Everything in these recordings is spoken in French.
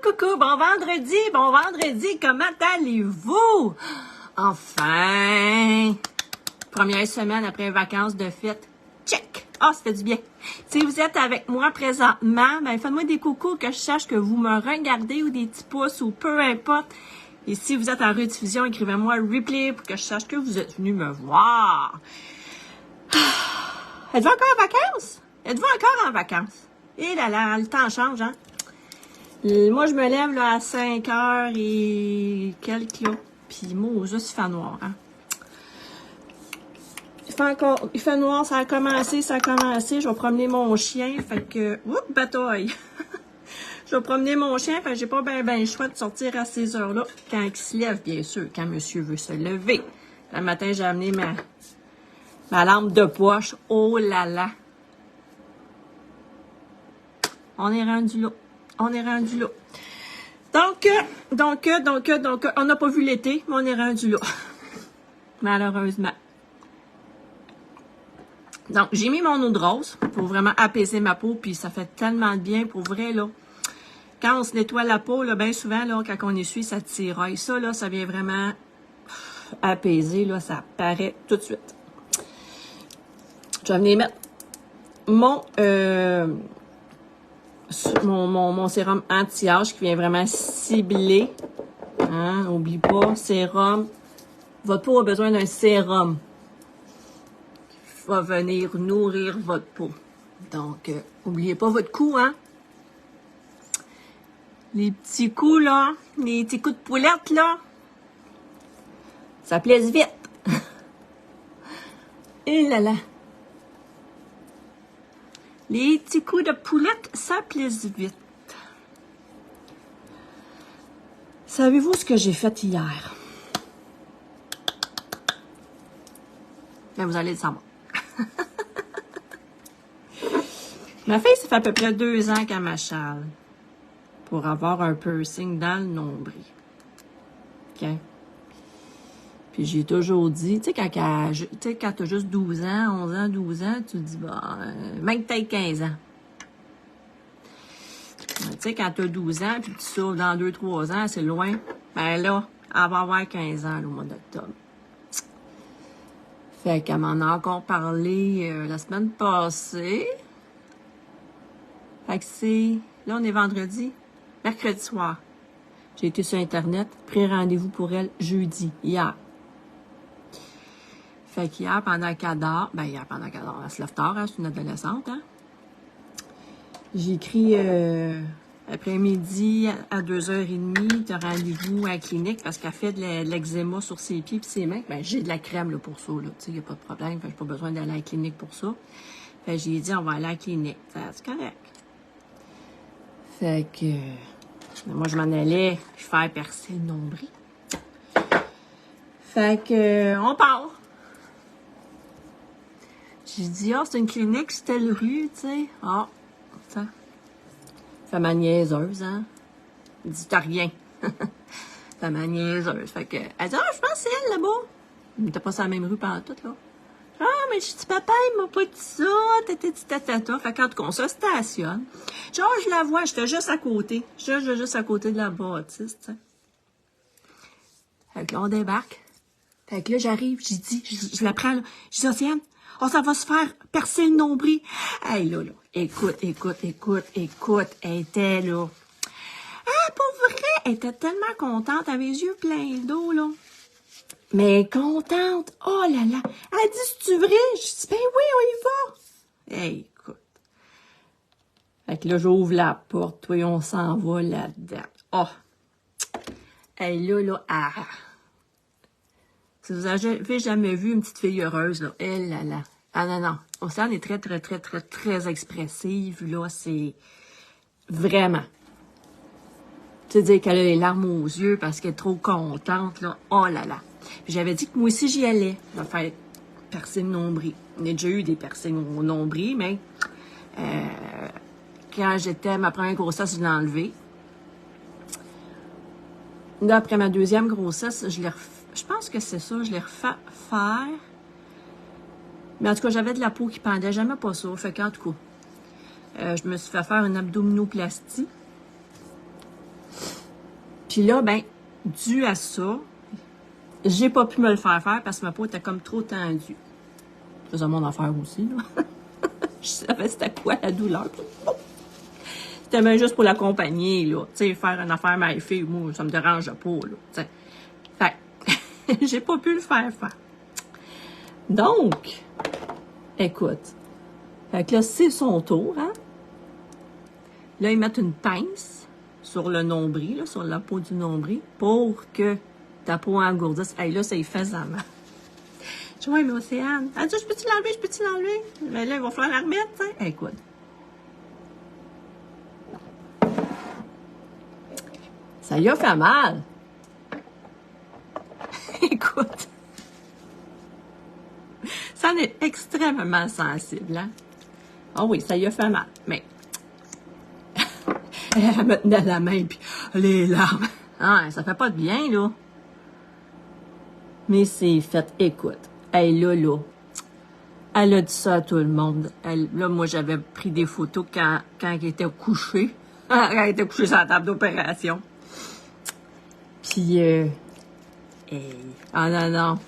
Coucou, bon vendredi, comment allez-vous? Enfin, première semaine après les vacances de fête, check! Ah, ça fait du bien. Si vous êtes avec moi présentement, ben faites-moi des coucous que je sache que vous me regardez ou des petits pouces ou peu importe. Et si vous êtes en rediffusion, écrivez-moi replay pour que je sache que vous êtes venu me voir. Êtes-vous encore en vacances? Êtes-vous encore en vacances? Et là, le temps change, hein? Moi, je me lève là, à 5 heures et quelques, là. Puis, moi, juste, il fait noir, hein? Il fait noir, ça a commencé. Je vais promener mon chien, fait que... Oups, bataille! Je vais promener mon chien, fait que j'ai pas ben le choix de sortir à ces heures-là. Quand il se lève, bien sûr, quand monsieur veut se lever. Le matin, j'ai amené ma lampe de poche. Oh là là! On est rendu là. Donc, on n'a pas vu l'été, mais on est rendu là. Malheureusement. Donc, j'ai mis mon eau de rose pour vraiment apaiser ma peau, puis ça fait tellement de bien, pour vrai, là. Quand on se nettoie la peau, là, bien souvent, là, quand on essuie, ça tiraille. Ça, là, ça vient vraiment apaiser, là, ça paraît tout de suite. Je vais venir mettre mon sérum anti-âge qui vient vraiment cibler. Hein, n'oublie pas, sérum. Votre peau a besoin d'un sérum qui va venir nourrir votre peau. Donc, n'oubliez pas votre cou, hein. Les petits coups, là, les petits coups de poulette, là, ça plaise vite. Et là là. Les petits coups de poulette, ça plaise vite. Savez-vous ce que j'ai fait hier? Ben, vous allez le savoir. Ma fille, ça fait à peu près 2 ans qu'elle m'achale pour avoir un piercing dans le nombril. OK? Puis j'ai toujours dit, tu sais, quand t'as juste 12 ans, 11 ans, 12 ans, tu te dis, même peut-être 15 ans. Tu sais, quand t'as 12 ans, puis tu sauves dans 2-3 ans, c'est loin. Ben là, elle va avoir 15 ans, là, au mois d'octobre. Fait qu'elle m'en a encore parlé la semaine passée. Fait que c'est... Là, on est vendredi. Mercredi soir. J'ai été sur Internet, pris rendez-vous pour elle jeudi, hier. Fait qu'hier, pendant qu'elle dort, elle se lève tard, hein, c'est une adolescente, hein. J'ai écrit après-midi à 2h30, t'as rendez-vous à la clinique parce qu'elle fait de l'eczéma sur ses pieds et ses mains. Ben, j'ai de la crème là, pour ça, là. Tu sais, il n'y a pas de problème. Fait que j'ai pas besoin d'aller à la clinique pour ça. Fait que j'ai dit, on va aller à la clinique. C'est correct. Fait que moi, je m'en allais faire percer le nombril. Fait que on part. J'ai dit, c'est une clinique, c'est telle rue, tu sais. Ça. Fait ma niaiseuse, hein. Elle dit, t'as rien. Fait ma niaiseuse. Fait que, elle dit, je pense que c'est elle, là-bas. Elle n'était pas sur la même rue pendant tout, là. Mais je dis, papa, il m'a pas dit ça, tata. Fait quand on se stationne. Je la vois, j'étais juste à côté. J'étais juste à côté de la bâtisse, tu sais. Fait que là, on débarque. Fait que là, j'arrive, j'ai dit, je la prends, là. Je dis, Océane, ça va se faire percer le nombril. Hey, là. Écoute. Elle était, là. Ah, pour vrai, elle était tellement contente. Elle avait les yeux pleins d'eau, là. Mais contente. Oh là là. Elle dit, c'est-tu vrai? Je dis, ben oui, on y va. Hey, écoute. Fait que là, j'ouvre la porte, toi, on s'en va là-dedans. Oh. Hey, là, si vous avez jamais vu une petite fille heureuse, là, elle, là. Ah non. Océane est très expressive, là, c'est vraiment. Tu sais, dire qu'elle a les larmes aux yeux parce qu'elle est trop contente, là. Oh là là. Puis j'avais dit que moi aussi, j'y allais, de faire percer le nombril. On a déjà eu des percings au nombril, mais quand j'étais ma première grossesse, je l'ai enlevé. Là, après ma deuxième grossesse, je pense que c'est ça, je l'ai refait faire. Mais en tout cas, j'avais de la peau qui pendait, j'aimais pas ça. Fait qu'en tout cas, je me suis fait faire une abdominoplastie. Puis là, ben, dû à ça, j'ai pas pu me le faire parce que ma peau était comme trop tendue. Je faisais mon affaire aussi, là. Je savais c'était quoi la douleur. C'était même juste pour l'accompagner, là. Tu sais, faire une affaire mal fait, moi, ça me dérange pas, là. T'sais. Fait j'ai pas pu le faire. Donc, écoute. Fait que là, c'est son tour, hein. Là, ils mettent une pince sur le nombril, là, sur la peau du nombril, pour que ta peau engourdisse. Hey, là, ça y fait ça mal. Je dis, ouais, mais Océane, elle dit, je peux-tu l'enlever? Mais là, il va falloir la remettre, hein. Hey, écoute. Ça y a fait mal. Écoute. Ça en est extrêmement sensible, hein. Ah oui, ça y a fait mal, mais... Elle me tenait la main, puis les larmes. Ah, ça fait pas de bien, là. Mais c'est fait. Écoute, elle là, elle a dit ça à tout le monde. Là, moi, j'avais pris des photos quand elle était couchée. Quand elle était couchée sur la table d'opération. Puis, ah non.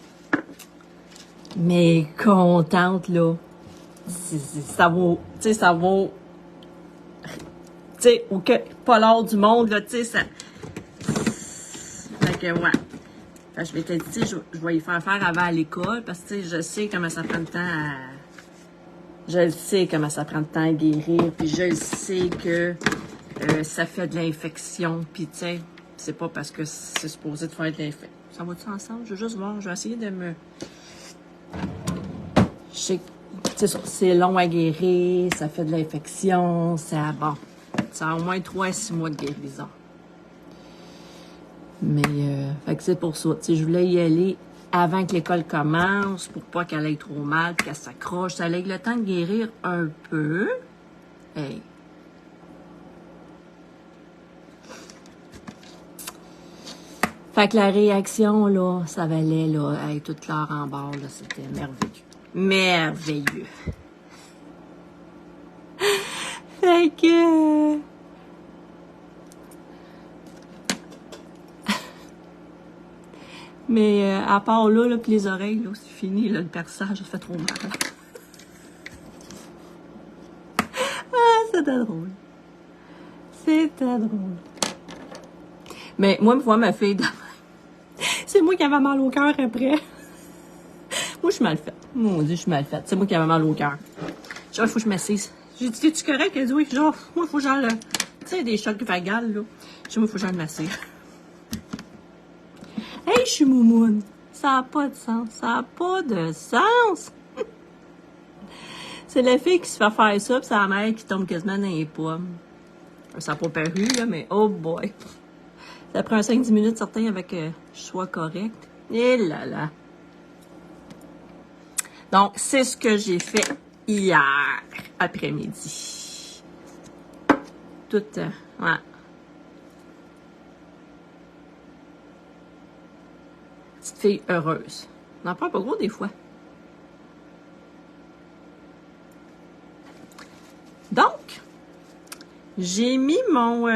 Mais contente, là. Ça vaut, tu sais, ça vaut... Tu sais, pas l'or du monde, là, tu sais, ça... Fait que, ouais. Fait que je m'étais dit, je vais y faire avant à l'école, parce que, tu sais, je sais comment ça prend de temps à... Je le sais comment ça prend de temps à guérir, puis je le sais que ça fait de l'infection, puis, tu sais, c'est pas parce que c'est supposé de faire de l'infection. Ça va-tu ensemble? Je veux juste voir, je vais essayer de me... Je sais que, c'est long à guérir, ça fait de l'infection, ça... Bon... Ça a au moins 3 à 6 mois de guérison. Mais, fait que c'est pour ça. Tu sais, je voulais y aller avant que l'école commence, pour pas qu'elle aille trop mal, qu'elle s'accroche. Ça allait le temps de guérir un peu. Hey. Fait que la réaction, là, ça valait, là, hey, toute l'heure en bas, là, c'était merveilleux. Merveilleux. Fait que... Mais à part là, puis les oreilles, là, c'est fini, là, le perçage, ça fait trop mal. Ah, c'était drôle. C'était drôle. Mais moi, me voir ma fille demain, c'est moi qui avais mal au cœur après. Moi, je suis mal faite. Mon Dieu, je suis mal faite. C'est moi qui avais mal au cœur. Genre, il faut que je m'assise. J'ai dit, es-tu correct? Elle dit oui. Genre, moi, il faut que j'aille... Tu sais, des chocs vagales, là. J'ai dit, moi, il faut que j'aille m'assire. Hey, je suis moumoune. Ça n'a pas de sens. Ça n'a pas de sens. C'est la fille qui se fait faire ça, puis c'est la mère qui tombe quasiment dans les pommes. Ça n'a pas paru, là, mais oh boy. Ça prend 5-10 minutes, certain, avec que je sois correcte. Et là là. Donc, c'est ce que j'ai fait hier après-midi. Tout, ouais. Petite fille heureuse. On n'en parle pas gros des fois. Donc, j'ai mis mon...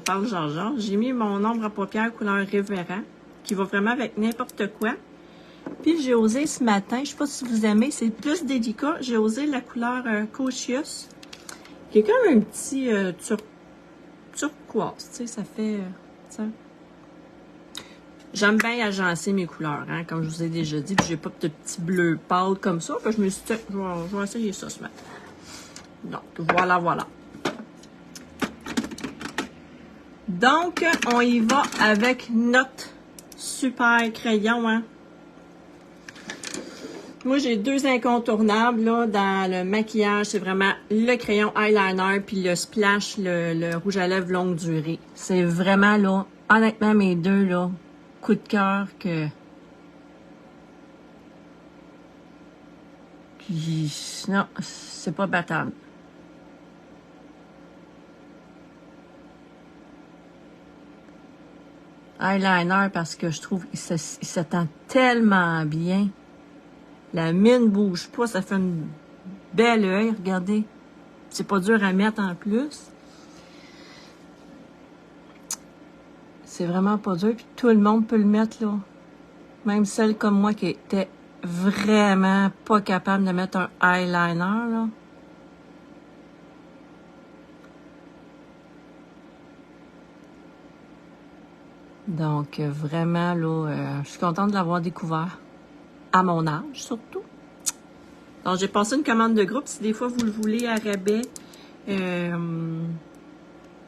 parle Jean-Jean. J'ai mis mon ombre à paupières couleur révérend, qui va vraiment avec n'importe quoi. Puis j'ai osé ce matin, je ne sais pas si vous aimez, c'est plus délicat. J'ai osé la couleur Cautious, qui est comme un petit turquoise. Tu sais, ça fait... ça. J'aime bien agencer mes couleurs, hein, comme je vous ai déjà dit. Puis j'ai pas de petit bleu pâle comme ça. Puis je me suis dit, je vais essayer ça ce matin. Donc, voilà. Donc, on y va avec notre super crayon, hein. Moi, j'ai 2 incontournables, là, dans le maquillage. C'est vraiment le crayon eyeliner puis le splash, le rouge à lèvres longue durée. C'est vraiment, là, honnêtement, mes 2, là, coup de cœur que... Non, c'est pas battable. Eyeliner parce que je trouve qu'il s'étend tellement bien. La mine bouge pas, ça fait une belle œil, regardez. C'est pas dur à mettre en plus. C'est vraiment pas dur. Puis tout le monde peut le mettre, là. Même celle comme moi qui était vraiment pas capable de mettre un eyeliner, là. Donc, vraiment, là, je suis contente de l'avoir découvert. À mon âge, surtout. Donc, j'ai passé une commande de groupe. Si des fois, vous le voulez à rabais,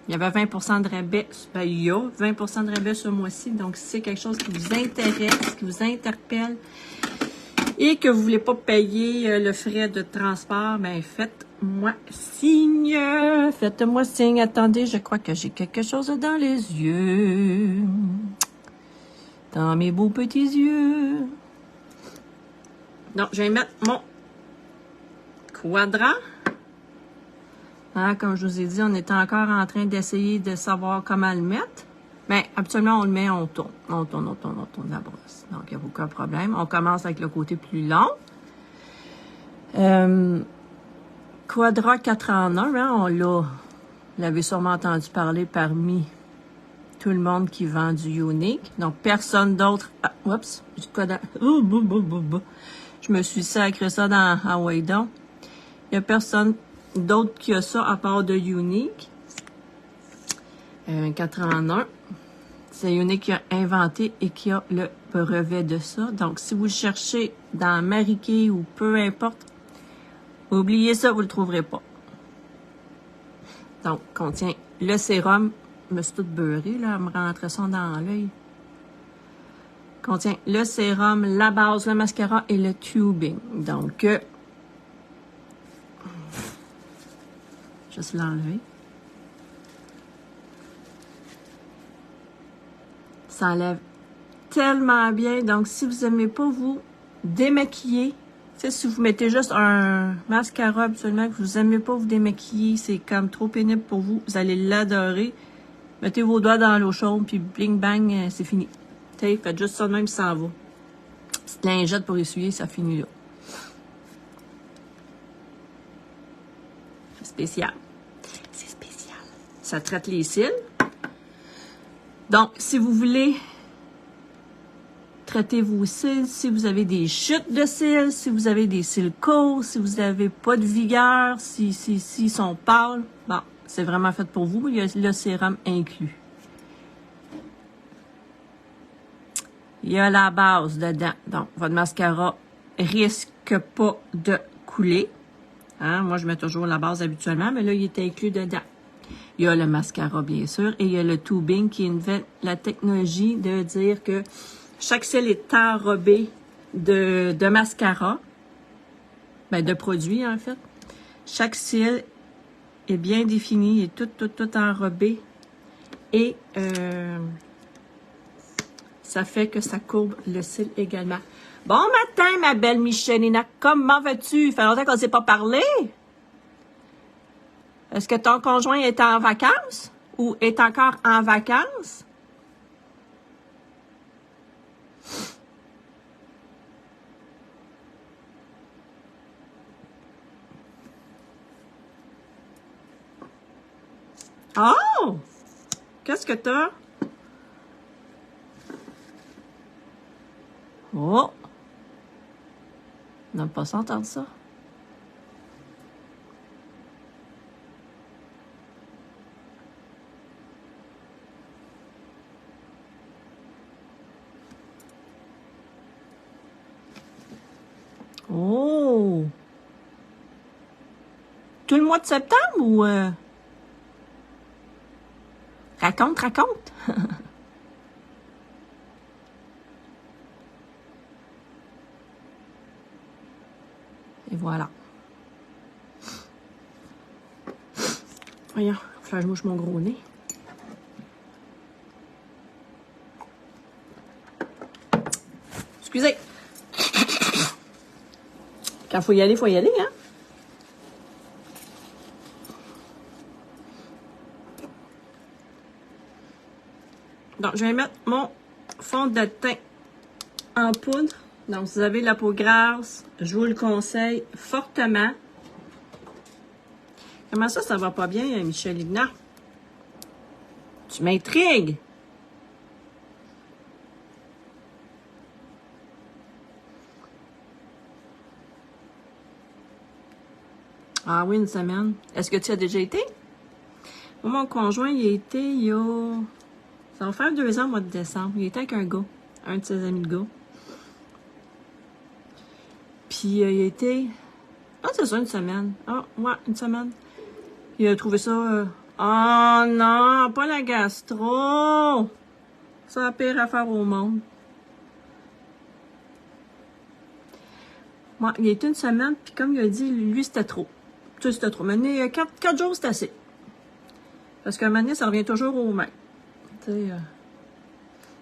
il y avait 20% de rabais. Ben, il y a 20% de rabais ce mois-ci. Donc, si c'est quelque chose qui vous intéresse, qui vous interpelle et que vous voulez pas payer le frais de transport, ben, faites-moi signe. Faites-moi signe. Attendez, je crois que j'ai quelque chose dans les yeux. Dans mes beaux petits yeux. Donc, je vais mettre mon quadrant. Hein, comme je vous ai dit, on est encore en train d'essayer de savoir comment le mettre. Mais habituellement, on le met, on tourne. On tourne la brosse. Donc, il n'y a aucun problème. On commence avec le côté plus long. Quadra 4 en 1, hein, vous l'avez sûrement entendu parler parmi tout le monde qui vend du Unique. Donc, personne d'autre... Ah, oups, j'ai quoi dans... Je me suis sacré ça dans Hawaii-Don. Il n'y a personne d'autre qui a ça à part de Unique. 4 en 1. C'est Unique qui a inventé et qui a le brevet de ça. Donc, si vous le cherchez dans Mariquet ou peu importe, oubliez ça, vous ne le trouverez pas. Donc, contient le sérum. Je me suis toute beurrée, là, à me rentrer ça dans l'œil. Contient le sérum, la base, le mascara et le tubing. Donc, juste l'enlever. Ça enlève tellement bien. Donc, si vous n'aimez pas vous démaquiller, si vous mettez juste un mascara absolument que vous n'aimez pas vous démaquiller, c'est comme trop pénible pour vous, vous allez l'adorer. Mettez vos doigts dans l'eau chaude, puis bling bang, c'est fini. T'sais, faites juste ça de même, ça en va. Petite lingette pour essuyer, ça finit là. C'est spécial. C'est spécial. Ça traite les cils. Donc, si vous voulez traiter vos cils, si vous avez des chutes de cils, si vous avez des cils courts, si vous n'avez pas de vigueur, si sont pâles, bon, c'est vraiment fait pour vous. Il y a le sérum inclus. Il y a la base dedans. Donc, votre mascara risque pas de couler. Hein? Moi, je mets toujours la base habituellement, mais là, il est inclus dedans. Il y a le mascara, bien sûr, et il y a le tubing qui invente la technologie de dire que chaque cil est enrobé de mascara, ben de produits, en fait. Chaque cil est bien défini, il est tout enrobé. Et ça fait que ça courbe le cil également. Bon matin, ma belle Michelina, comment vas-tu? Il fait longtemps qu'on ne s'est pas parlé. Est-ce que ton conjoint est en vacances ou est encore en vacances? Oh! Qu'est-ce que t'as? Oh! On n'a pas s'entendre ça. Oh! Tout le mois de septembre ou... Raconte. Et voilà. Voyons, faut que je mouche mon gros nez. Excusez. Quand faut y aller, hein? Donc, je vais mettre mon fond de teint en poudre. Donc, si vous avez la peau grasse, je vous le conseille fortement. Comment ça va pas bien, Michelina? Tu m'intrigues. Ah oui, une semaine. Est-ce que tu as déjà été? Moi, mon conjoint, il a été il y a... Ça va faire 2 ans au mois de décembre. Il était avec un gars, un de ses amis de gars. Puis il a été... Ah, c'est ça, une semaine. Ah, ouais, une semaine. Il a trouvé ça... Oh non, pas la gastro! C'est la pire affaire au monde. Ouais, il a été une semaine, puis comme il a dit, lui, c'était trop. Tu sais, c'était trop. Maintenant, 4 jours, c'est assez. Parce qu'à un moment donné, ça revient toujours au même. Tu sais...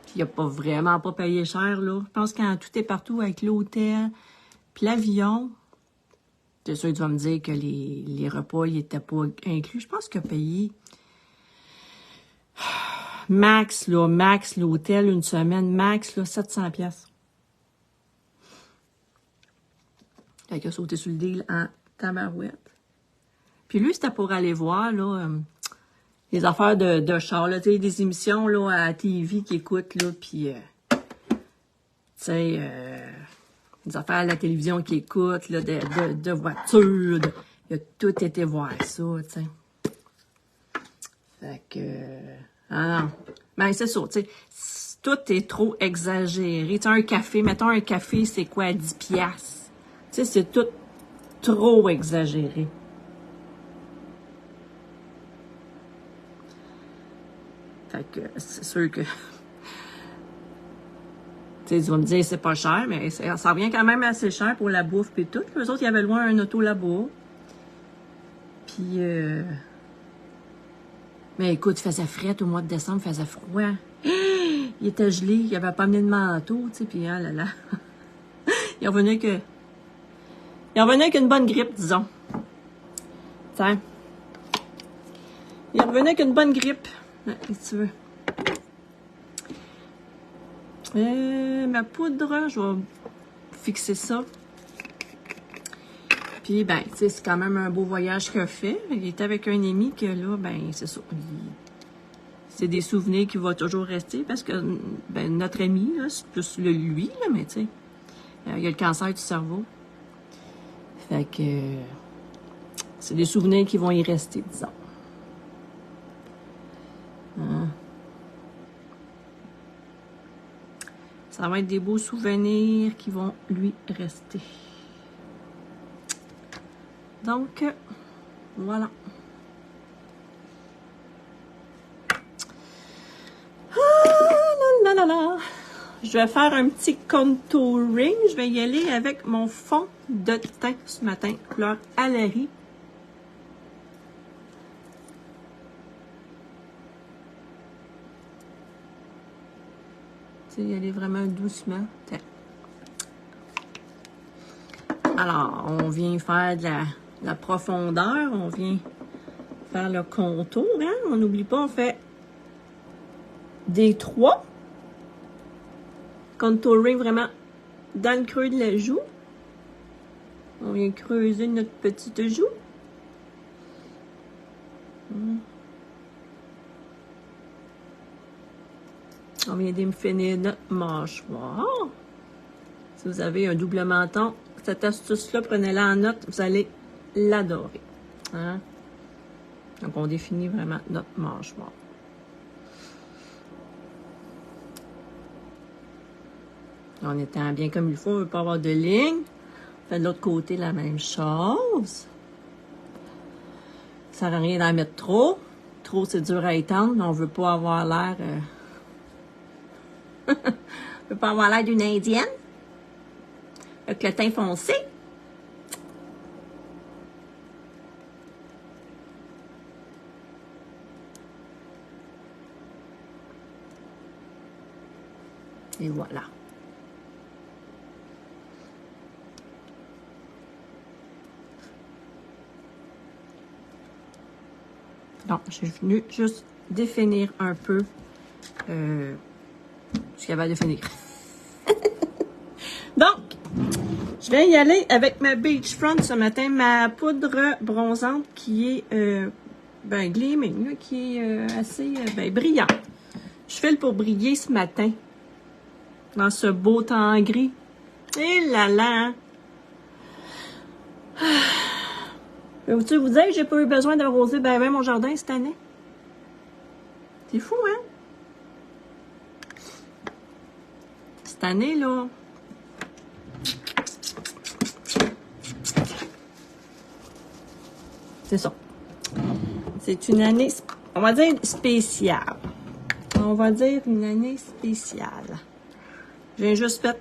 Puis il a pas vraiment pas payé cher, là. Je pense quand tout est partout avec l'hôtel, puis l'avion... C'est sûr, tu vas me dire que les repas, ils étaient pas inclus. Je pense qu'il a payé max, l'hôtel, une semaine, max, là, 700 pièces. Il a sauté sur le deal en tabarouette. Puis lui, c'était pour aller voir, là, les affaires de char, là, tu sais, des émissions, là, à la TV qui écoutent, là, puis, tu sais, des affaires à la télévision qui écoutent, là, de voitures. Il a tout été voir ça, tu sais. Fait que... Ah non. Ben, c'est ça, tu sais. Tout est trop exagéré. Tu sais, un café, mettons un café, c'est quoi, 10 piastres? Tu sais, c'est tout trop exagéré. Fait que c'est sûr que... Tu sais, tu vas me dire, c'est pas cher, mais ça revient quand même assez cher pour la bouffe et tout. Eux autres, il y avait loin un auto là-bas. Puis, mais écoute, il faisait frais au mois de décembre, il faisait froid. Il était gelé, il avait pas amené de manteau, tu sais, puis ah là là. Il revenait avec une bonne grippe, disons. Tiens. Il revenait avec une bonne grippe. Qu'est-ce que tu veux? Ma poudre, je vais fixer ça. Puis, ben, tu sais, c'est quand même un beau voyage qu'il a fait. Il était avec un ami que là, ben, c'est ça. C'est des souvenirs qui vont toujours rester parce que, ben, notre ami, là, c'est plus lui, là, mais tu sais, il a le cancer du cerveau. Fait que, c'est des souvenirs qui vont y rester, disons. Hein? Ça va être des beaux souvenirs qui vont lui rester. Donc, voilà. Ah, là, là, là, là. Je vais faire un petit contouring. Je vais y aller avec mon fond de teint ce matin, couleur Allery. Tu sais, y aller vraiment doucement. Tiens. Alors, on vient faire de la profondeur, on vient faire le contour, hein? On n'oublie pas, on fait des 3. Contouring vraiment dans le creux de la joue. On vient creuser notre petite joue. On vient définir notre mâchoire. Si vous avez un double menton, cette astuce-là, prenez-la en note, vous allez l'adorer. Hein? Donc, on définit vraiment notre mâchoire. En étant bien comme il faut, on ne veut pas avoir de ligne. On fait de l'autre côté la même chose. Ça ne sert à rien d'en mettre trop. Trop, c'est dur à étendre, mais on ne veut pas avoir l'air... on ne veut pas avoir l'air d'une Indienne. Avec le teint foncé. Et voilà. Donc, je suis venue juste définir un peu ce qu'il y avait à définir. Donc, je vais y aller avec ma Beachfront ce matin, ma poudre bronzante qui est gleaming, là, qui est assez brillante. Je file pour briller ce matin dans ce beau temps gris. Et là là! Peux-tu vous dire que j'ai pas eu besoin d'arroser ben mon jardin cette année? C'est fou, hein? Cette année, là... C'est ça. C'est une année, on va dire, spéciale. On va dire une année spéciale. J'ai juste fait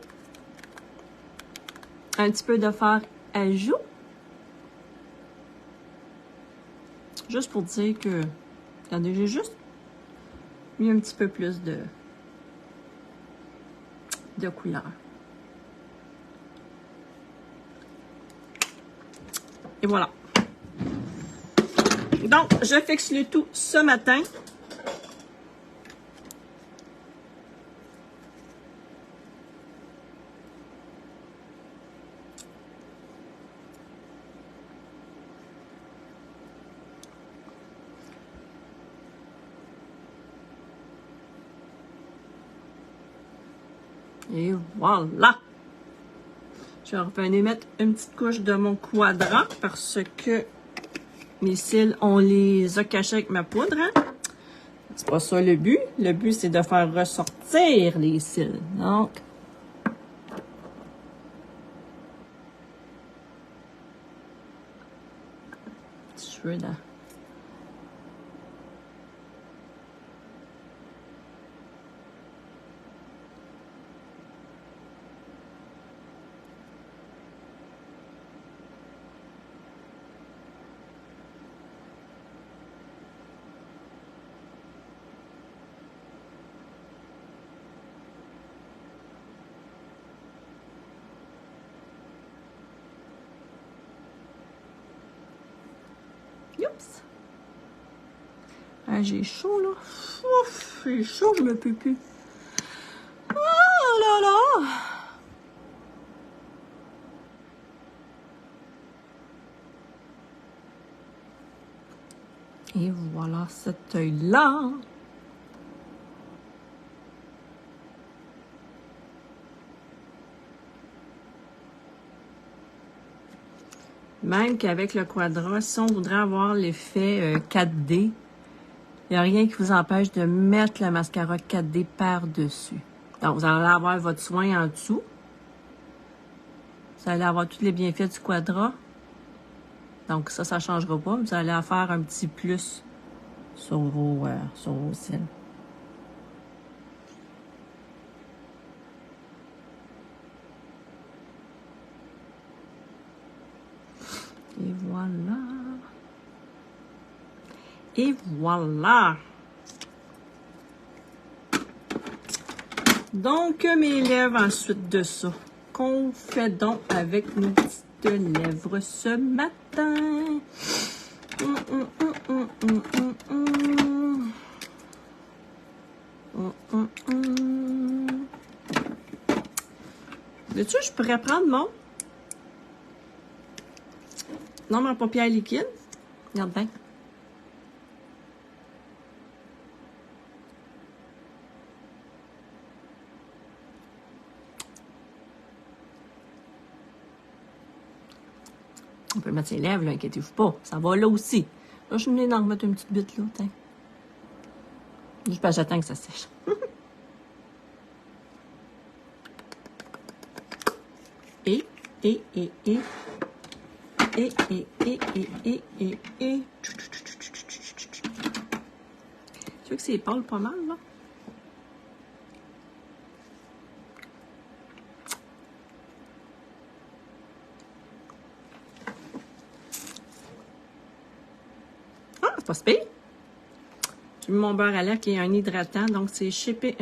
un petit peu de fer à joue. Juste pour dire que, regardez, j'ai juste mis un petit peu plus de couleur. Et voilà. Donc, je fixe le tout ce matin. Et voilà! Je vais revenir mettre une petite couche de mon quadrant parce que mes cils, on les a cachés avec ma poudre. Hein? C'est pas ça le but. Le but, c'est de faire ressortir les cils. Donc, petit cheveu là. Oups! Ah, j'ai chaud, là. Ouf! J'ai chaud, je me peux plus. Oh là là! Et voilà cet œil-là. Même qu'avec le quadra, si on voudrait avoir l'effet 4D, il n'y a rien qui vous empêche de mettre le mascara 4D par-dessus. Donc, vous allez avoir votre soin en dessous. Vous allez avoir tous les bienfaits du quadra. Donc, ça ne changera pas. Vous allez en faire un petit plus sur vos cils. Et voilà. Et voilà. Donc, mes lèvres ensuite de ça. Qu'on fait donc avec nos petites lèvres ce matin? Sais-tu, je pourrais prendre mon paupière liquide. Regarde bien. On peut mettre ses lèvres, là, inquiétez-vous pas. Ça va là aussi. Là, je venais d'en remettre une petite bite là, tiens. Juste parce que j'attends que ça sèche. Et. Tu vois que c'est pâle pas mal, là? Ah, c'est pas spé. J'ai mis mon beurre à lèvres qui est un hydratant, donc c'est Shopping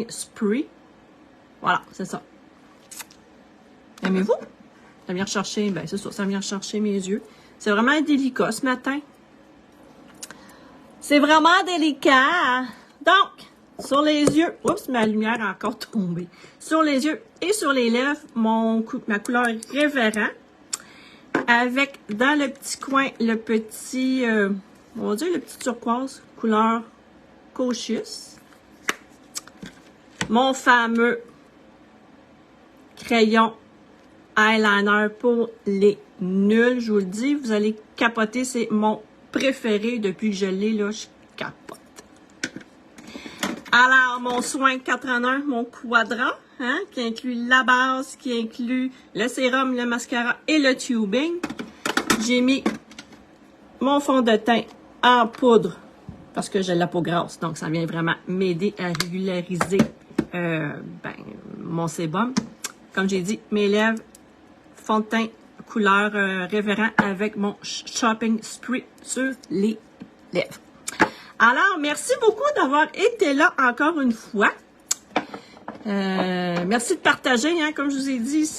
Spree. Voilà, c'est ça. Aimez-vous? Ça vient rechercher, ben c'est ça, ça vient rechercher mes yeux. C'est vraiment délicat ce matin. C'est vraiment délicat. Donc, sur les yeux, oups, ma lumière a encore tombé. Sur les yeux et sur les lèvres, ma couleur révérend. Avec, dans le petit coin, le petit, on va dire le petit turquoise, couleur Cautious. Mon fameux crayon eyeliner pour les nul, je vous le dis. Vous allez capoter. C'est mon préféré depuis que je l'ai, là. Je capote. Alors, mon soin 4 en 1, mon quadrant, hein, qui inclut la base, qui inclut le sérum, le mascara et le tubing. J'ai mis mon fond de teint en poudre parce que j'ai la peau grasse. Donc, ça vient vraiment m'aider à régulariser mon sébum. Comme j'ai dit, mes lèvres, fond de teint couleur révérend avec mon shopping spray sur les lèvres. Alors, merci beaucoup d'avoir été là encore une fois. Merci de partager, hein, comme je vous ai dit,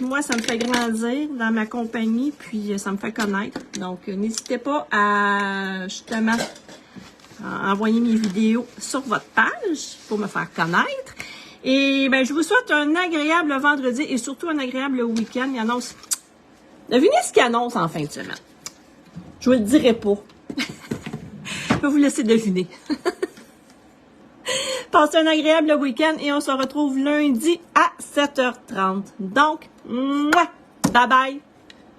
moi, ça me fait grandir dans ma compagnie, puis ça me fait connaître. Donc, n'hésitez pas à, justement, envoyer mes vidéos sur votre page pour me faire connaître. Et ben, je vous souhaite un agréable vendredi et surtout un agréable week-end. Il annonce... Devinez ce qu'il annonce en fin de semaine. Je vous le dirai pas. Je vais vous laisser deviner. Passez un agréable week-end et on se retrouve lundi à 7h30. Donc, bye bye!